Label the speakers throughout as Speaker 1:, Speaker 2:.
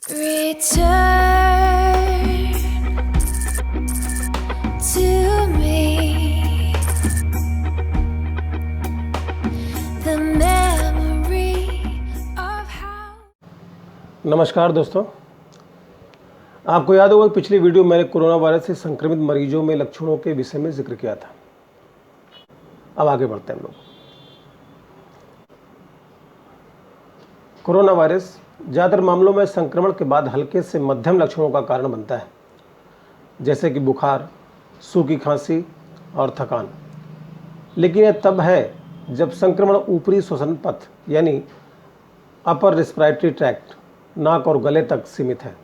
Speaker 1: Return to me the memory of how.
Speaker 2: नमस्कार दोस्तों, आपको याद होगा कि पिछली वीडियो मैंने कोरोना वायरस से संक्रमित मरीजों में लक्षणों के विषय में जिक्र किया था। अब आगे बढ़ते हैं हम लोग। कोरोना वायरस ज़्यादातर मामलों में संक्रमण के बाद हल्के से मध्यम लक्षणों का कारण बनता है, जैसे कि बुखार, सूखी खांसी और थकान। लेकिन यह तब है जब संक्रमण ऊपरी श्वसन पथ यानी अपर रिस्पिरेटरी ट्रैक्ट, नाक और गले तक सीमित है।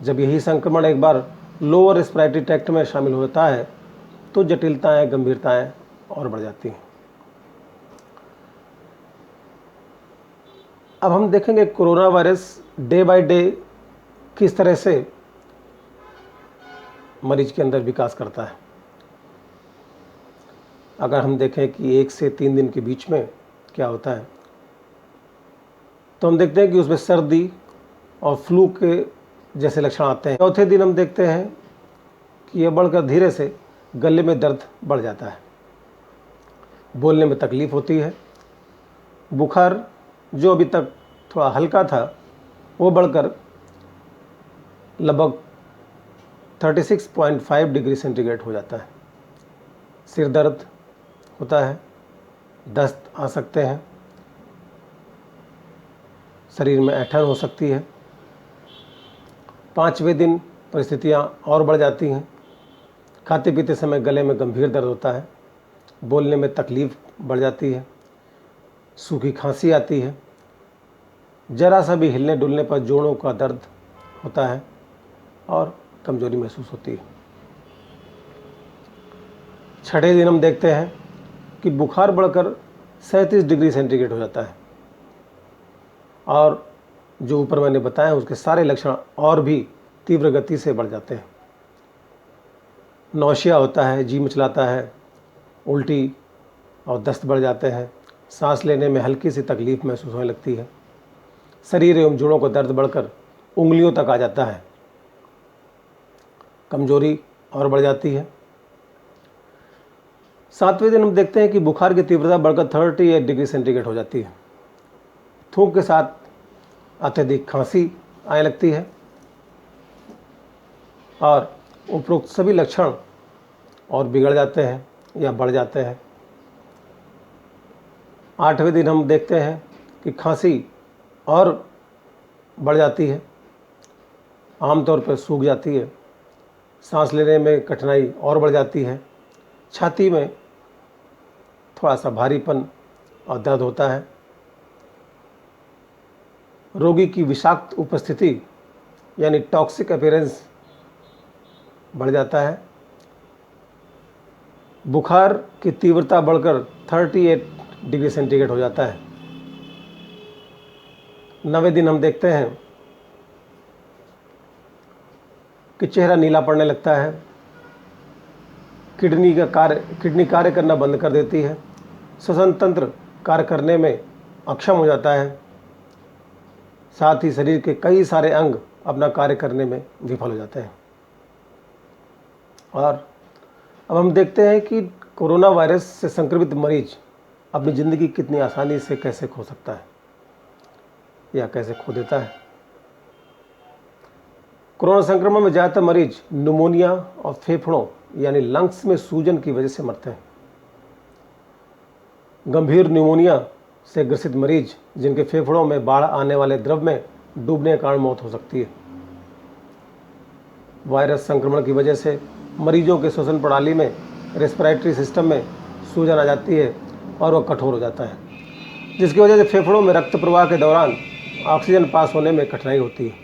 Speaker 2: जब यही संक्रमण एक बार लोअर रिस्पिरेटरी ट्रैक्ट में शामिल होता है तो जटिलताएं, गंभीरताएं और बढ़ जाती हैं। अब हम देखेंगे corona virus day by day किस तरह से मरीज के अंदर विकास करता है। अगर हम देखें कि 1 से 3 दिन के बीच में क्या होता है, तो हम देखते हैं कि उसमें सर्दी और फ्लू के जैसे लक्षण आते हैं। चौथे दिन हम देखते हैं कि यह बढ़कर धीरे से गले में दर्द बढ़ जाता है, बोलने में तकलीफ होती है। बुखार जो अभी तक थोड़ा हल्का था वो बढ़कर लगभग 36.5 डिग्री सेंटीग्रेड हो जाता है। सिर दर्द होता है, दस्त आ सकते हैं, शरीर में ऐंठन हो सकती है। 5वें दिन परिस्थितियाँ और बढ़ जाती हैं। खाते पीते समय गले में गंभीर दर्द होता है, बोलने में तकलीफ बढ़ जाती है, सूखी खांसी आती है, जरा सा भी हिलने डुलने पर जोड़ों का दर्द होता है और कमजोरी महसूस होती है। 6ठे दिन हम देखते हैं कि बुखार बढ़कर 37 डिग्री सेंटीग्रेड हो जाता है और जो ऊपर मैंने बताया उसके सारे लक्षण और भी तीव्र गति से बढ़ जाते हैं। नौशिया होता है, जी मिचलाता है, उल्टी और दस्त बढ़ जाते हैं, सांस लेने में हल्की सी तकलीफ महसूस होने लगती है, शरीर एवं जोड़ों का दर्द बढ़कर उंगलियों तक आ जाता है, कमजोरी और बढ़ जाती है। 7वें दिन हम देखते हैं कि बुखार की तीव्रता बढ़कर 38 डिग्री सेंटीग्रेड हो जाती है। थूक के साथ अत्यधिक खांसी आने लगती है और उपरोक्त सभी लक्षण और बिगड़ जाते हैं या बढ़ जाते हैं। 8वें दिन हम देखते हैं कि खांसी और बढ़ जाती है, आमतौर पर सूख जाती है, सांस लेने में कठिनाई और बढ़ जाती है, छाती में थोड़ा सा भारीपन और दर्द होता है, रोगी की विषाक्त उपस्थिति यानी टॉक्सिक अपीयरेंस बढ़ जाता है, बुखार की तीव्रता बढ़कर 38 डिग्री सेंटीग्रेड हो जाता है। 9वें दिन हम देखते हैं कि चेहरा नीला पड़ने लगता है, किडनी कार्य करना बंद कर देती है, श्वसन तंत्र कार्य करने में अक्षम हो जाता है, साथ ही शरीर के कई सारे अंग अपना कार्य करने में विफल हो जाते हैं। और अब हम देखते हैं कि कोरोना वायरस से संक्रमित मरीज अपनी ज़िंदगी कितनी आसानी से कैसे खो सकता है या कैसे खो देता है। कोरोना संक्रमण में ज़्यादातर मरीज न्यूमोनिया और फेफड़ों यानी लंग्स में सूजन की वजह से मरते हैं। गंभीर न्यूमोनिया से ग्रसित मरीज जिनके फेफड़ों में बाढ़ आने वाले द्रव में डूबने के कारण मौत हो सकती है। वायरस संक्रमण की वजह से मरीजों के श्वसन प्रणाली में, रेस्पिरेटरी सिस्टम में सूजन आ जाती है और वह कठोर हो जाता है, जिसकी वजह से फेफड़ों में रक्त प्रवाह के दौरान ऑक्सीजन पास होने में कठिनाई होती है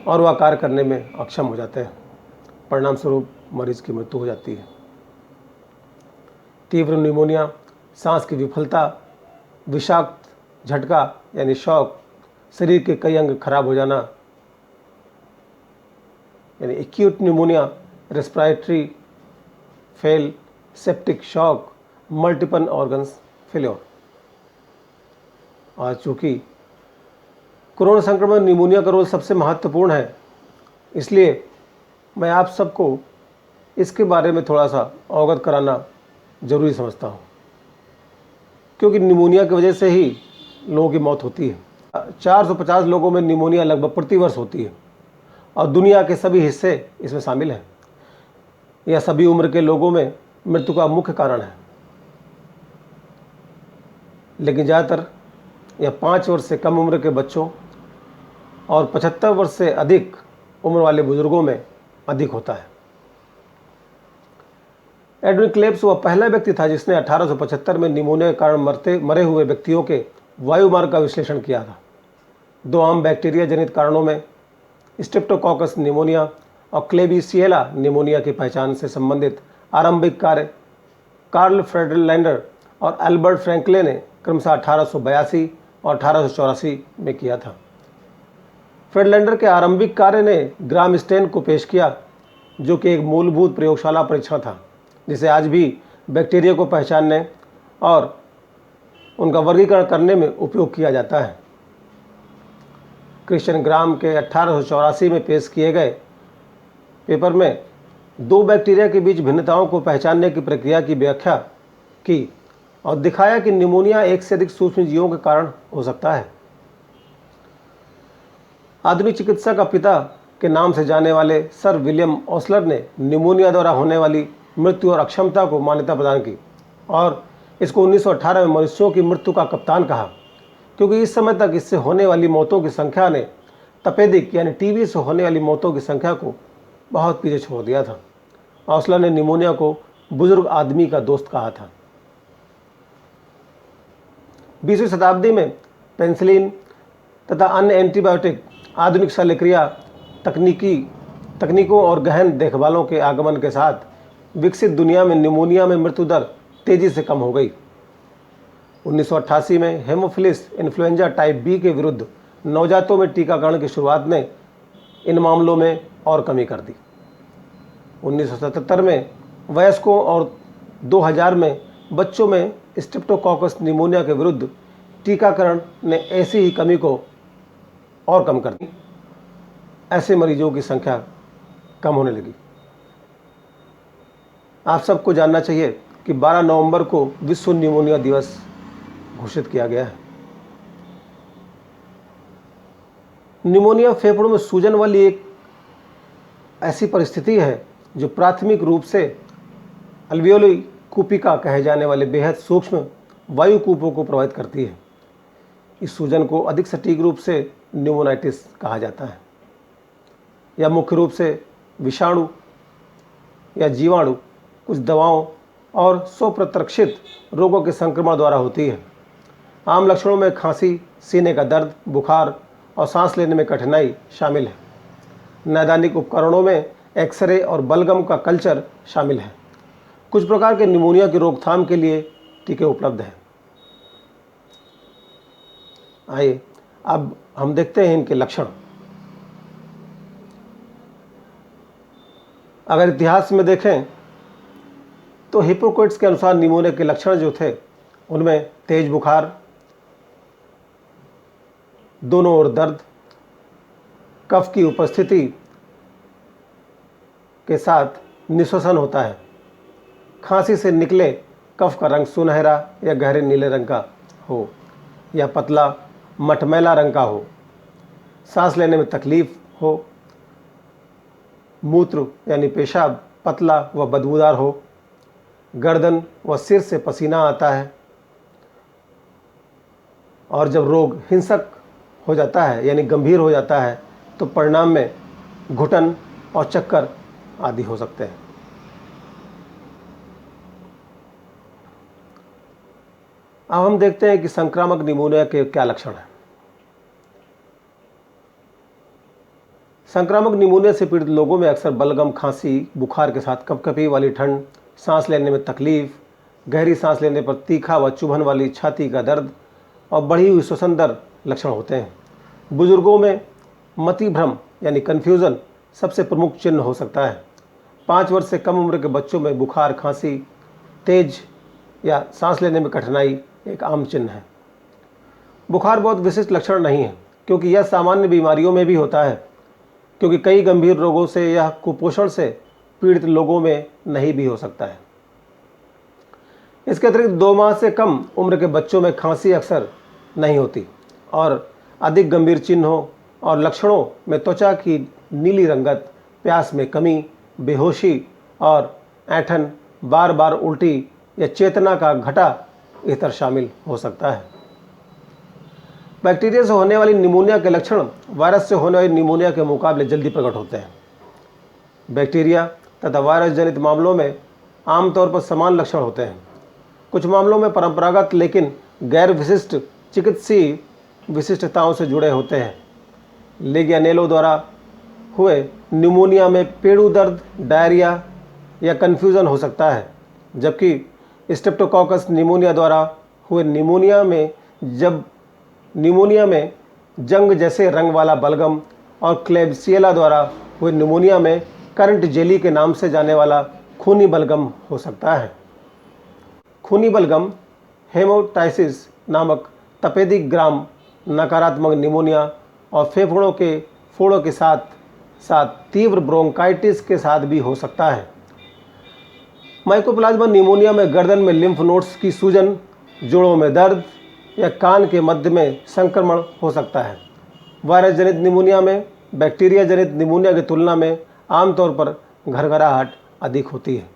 Speaker 2: और वह कार्य करने में अक्षम हो जाते हैं। परिणाम स्वरूप मरीज की मृत्यु हो जाती है। तीव्र न्यूमोनिया, सांस की विफलता, विषाक्त झटका यानी शॉक, शरीर के कई अंग खराब हो जाना यानी acute pneumonia, respiratory fail, septic shock, multiple organs failure. और चूँकि कोरोना संक्रमण में निमोनिया का रोल सबसे महत्वपूर्ण है, इसलिए मैं आप सबको इसके बारे में थोड़ा सा अवगत कराना ज़रूरी समझता हूँ, क्योंकि निमोनिया की वजह से ही लोगों की मौत होती है। 450 लोगों में निमोनिया लगभग प्रतिवर्ष होती है और दुनिया के सभी हिस्से इसमें शामिल हैं। यह सभी उम्र के लोगों में मृत्यु का मुख्य कारण है, लेकिन ज़्यादातर यह 5 वर्ष से कम उम्र के बच्चों और 75 वर्ष से अधिक उम्र वाले बुजुर्गों में अधिक होता है। एडविन क्लेब्स वह पहला व्यक्ति था जिसने 1875 में निमोनिया के कारण मरे हुए व्यक्तियों के वायुमार्ग का विश्लेषण किया था। 2 आम बैक्टीरिया जनित कारणों में स्ट्रेप्टोकोकस निमोनिया और क्लेबिसिएला निमोनिया की पहचान से संबंधित आरंभिक कार्य कार्ल फ्रेडलैंडर और एल्बर्ट फ्रैंकले ने क्रमशः 1882 और 1884 में किया था। फ्रेडलैंडर के आरंभिक कार्य ने ग्राम स्टेन को पेश किया, जो कि एक मूलभूत प्रयोगशाला परीक्षण था जिसे आज भी बैक्टीरिया को पहचानने और उनका वर्गीकरण करने में उपयोग किया जाता है। क्रिश्चियन ग्राम के 1884 में पेश किए गए पेपर में 2 बैक्टीरिया के बीच भिन्नताओं को पहचानने की प्रक्रिया की व्याख्या की और दिखाया कि निमोनिया एक से अधिक सूक्ष्म जीवों के कारण हो सकता है। आधुनिक चिकित्सा का पिता के नाम से जाने वाले सर विलियम ओस्लर ने निमोनिया द्वारा होने वाली मृत्यु और अक्षमता को मान्यता प्रदान की और इसको 1918 में मनुष्यों की मृत्यु का कप्तान कहा, क्योंकि इस समय तक इससे होने वाली मौतों की संख्या ने तपेदिक यानी टीबी से होने वाली मौतों की संख्या को बहुत पीछे छोड़ दिया था। ओस्लर ने निमोनिया को बुजुर्ग आदमी का दोस्त कहा था। 20वीं शताब्दी में पेनिसिलिन तथा अन्य एंटीबायोटिक आधुनिक शल्यक्रिया तकनीकों और गहन देखभालों के आगमन के साथ विकसित दुनिया में निमोनिया में मृत्यु दर तेजी से कम हो गई। 1988 में हेमोफिलिस इन्फ्लुएंजा टाइप बी के विरुद्ध नवजातों में टीकाकरण की शुरुआत ने इन मामलों में और कमी कर दी। 1977 में वयस्कों और 2000 में बच्चों में स्ट्रेप्टोकोकस निमोनिया के विरुद्ध टीकाकरण ने ऐसी ही कमी को और कम कर दी। ऐसे मरीजों की संख्या कम होने लगी। आप सबको जानना चाहिए कि 12 नवंबर को विश्व निमोनिया दिवस घोषित किया गया है। निमोनिया फेफड़ों में सूजन वाली एक ऐसी परिस्थिति है जो प्राथमिक रूप से अल्वियोली कूपिका कहे जाने वाले बेहद सूक्ष्म वायु कूपों को प्रभावित करती है। इस सूजन को अधिक सटीक रूप से न्यूमोनाइटिस कहा जाता है। यह मुख्य रूप से विषाणु या जीवाणु, कुछ दवाओं और स्वप्रतरक्षित रोगों के संक्रमण द्वारा होती है। आम लक्षणों में खांसी, सीने का दर्द, बुखार और सांस लेने में कठिनाई शामिल है। नैदानिक उपकरणों में एक्सरे और बलगम का कल्चर शामिल है। कुछ प्रकार के निमोनिया की रोकथाम के लिए टीके उपलब्ध हैं। आइए अब हम देखते हैं इनके लक्षण। अगर इतिहास में देखें तो हिप्पोक्रेट्स के अनुसार निमोनिया के लक्षण जो थे उनमें तेज बुखार, दोनों ओर दर्द, कफ की उपस्थिति के साथ निश्वसन होता है, खांसी से निकले कफ का रंग सुनहरा या गहरे नीले रंग का हो या पतला मटमैला रंग का हो, सांस लेने में तकलीफ हो, मूत्र यानी पेशाब पतला व बदबूदार हो, गर्दन व सिर से पसीना आता है और जब रोग हिंसक हो जाता है यानी गंभीर हो जाता है तो परिणाम में घुटन और चक्कर आदि हो सकते हैं। अब हम देखते हैं कि संक्रामक निमोनिया के क्या लक्षण हैं। संक्रामक निमोनिया से पीड़ित लोगों में अक्सर बलगम, खांसी, बुखार के साथ कपकपी वाली ठंड, सांस लेने में तकलीफ, गहरी सांस लेने पर तीखा व चुभन वाली छाती का दर्द और बढ़ी हुई श्वसन दर लक्षण होते हैं। बुजुर्गों में मति भ्रम यानी कन्फ्यूज़न सबसे प्रमुख चिन्ह हो सकता है। 5 वर्ष से कम उम्र के बच्चों में बुखार, खांसी, तेज या सांस लेने में कठिनाई एक आम चिन्ह है। बुखार बहुत विशिष्ट लक्षण नहीं है, क्योंकि यह सामान्य बीमारियों में भी होता है, क्योंकि कई गंभीर रोगों से यह कुपोषण से पीड़ित लोगों में नहीं भी हो सकता है। इसके अतिरिक्त 2 माह से कम उम्र के बच्चों में खांसी अक्सर नहीं होती और अधिक गंभीर चिन्हों और लक्षणों में त्वचा की नीली रंगत, प्यास में कमी, बेहोशी और ऐंठन, बार बार उल्टी या चेतना का घटा इतर शामिल हो सकता है। बैक्टीरिया से होने वाली निमोनिया के लक्षण वायरस से होने वाली निमोनिया के मुकाबले जल्दी प्रकट होते हैं। बैक्टीरिया तथा वायरस जनित मामलों में आमतौर पर समान लक्षण होते हैं। कुछ मामलों में परंपरागत लेकिन गैर विशिष्ट चिकित्सीय विशिष्टताओं से जुड़े होते हैं। लेगियानेलो द्वारा हुए निमोनिया में पेड़ू दर्द, डायरिया या कन्फ्यूज़न हो सकता है, जबकि स्ट्रेप्टोकोकस निमोनिया द्वारा हुए निमोनिया में जंग जैसे रंग वाला बलगम और क्लेब्सिएला द्वारा हुए निमोनिया में करंट जेली के नाम से जाने वाला खूनी बलगम हो सकता है। खूनी बलगम हेमोटाइसिस नामक तपेदिक ग्राम नकारात्मक निमोनिया और फेफड़ों के फोड़ों के साथ साथ तीव्र ब्रोंकाइटिस के साथ भी हो सकता है। माइकोप्लाज्मा निमोनिया में गर्दन में लिम्फ नोड्स की सूजन, जोड़ों में दर्द या कान के मध्य में संक्रमण हो सकता है। वायरस जनित निमोनिया में बैक्टीरिया जनित निमोनिया की तुलना में आमतौर पर घरघराहट अधिक होती है।